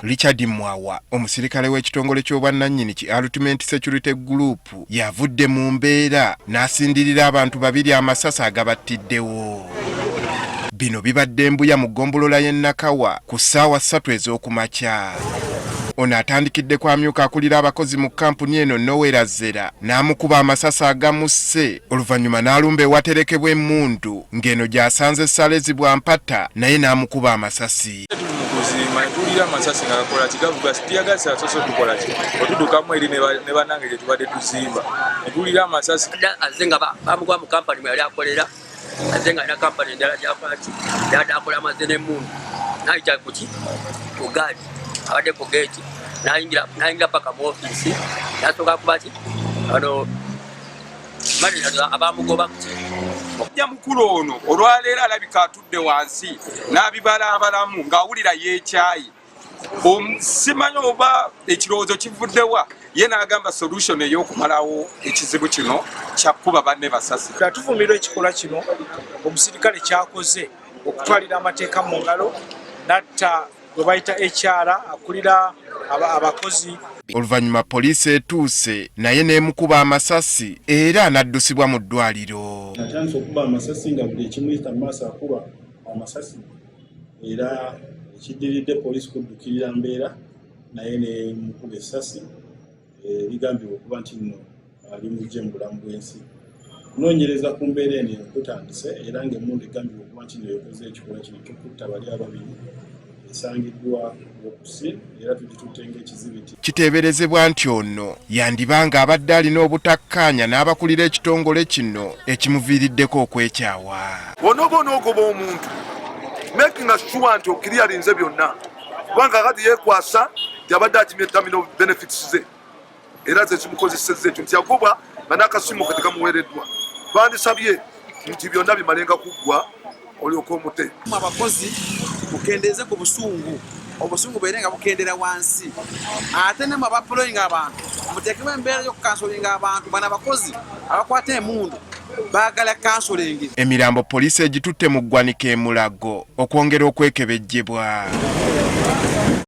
Richard Mwawa, omusirikale w'ekitongole ky'obwannannyini ki Ultimate Security Group, yavudde mu mbeera n'asindirira abantu babiri amasasi agabattiddewo. Bino bibadde mbuya mu ggombolola y'e Nakawa ku ssaawa 3 ez'okumakya. Ono atandikidde kwamyuka akulira abakozi mu kampuni eno Nowera Zera n'amukuba amasasi agamusse oluvannyuma n'alumba ewaterekebwa emmundu ng'eno gy'asanze Salezi Bwampata naye n'amukuba amasasi. Tulira amasasi nga gakola kigavuga sitiyagasa soso tukola ki otudukamu eri ne banange gye tubadde tuzimba tulira amasasi azenga bamukuba mu kampani yali akolera azenga na kampani endala gyafaki yali akola amazene emmundu n'ayita kuki ku gaadi abadde ku geeti n'ayingira paka mu ofiisi n'asooka kuba ki ano manira abamugoba kuki ya mukulu ono olwaleero alabika atudde wansi n'abibalaabalamu ng'awulira yeekyayi simanyi oba ekirowoozo kivuddewa ye n'agamba solution ey'okumalawo ekizibu kino kyakkuba banne basasi. Tuvumirwa ekikolwa kino omusirikale kyakoze okutwalira amateeka mu ngalo natta gwe bayita HR akulira abakozi. Oluvannyuma poliisi etuuse naye n'emukuba amasasi era n'addusibwa mu ddwaliro. Atandise okuba amasasi nga buli ekimuyita mu maaso akuba amasasi era ekiddiridde poliisi kuddukirira mbeera naye n'emukuba essasi bigambibwa okuba nti nno ali mujje mu bulamu bw'ensi. Kunoonyereza ku mbeera eno kutandise era ng'emmundu egambibwa okuba nti nno yakoze ekikolwa kino ky'okutta bali ababiri esangiddwa okusi era tugitutte ng'ekizibiti. Kiteeberezebwa nti ono yandibanga abadde alina obutakkaanya n'abakulira ekitongole kino ekimuviiriddeko okwekyawa. Bw'onooba onoogoba omuntu making sure nti okiriyalinze byonna kubanga kati yeekwasa yabadde akimya terminal benefits ze era ze zimukozesezza ekyo nti yagobwa nga n'akasimu kati kamuweereddwa. Bandisabye nti byonna bimalenga kuggwa olyoka omute. Abakozi mukendeze ku busungu obusungu bwere nga bukendera wansi ate ne mabapoloyinga abantu muteekebwa embeera y'okukansolinga abantu bana abakozi abakwata emundu baagala kansolingi. Emirambo poliisi egitutte mu ggwanika e Mulago okwongera okwekebejjebwa.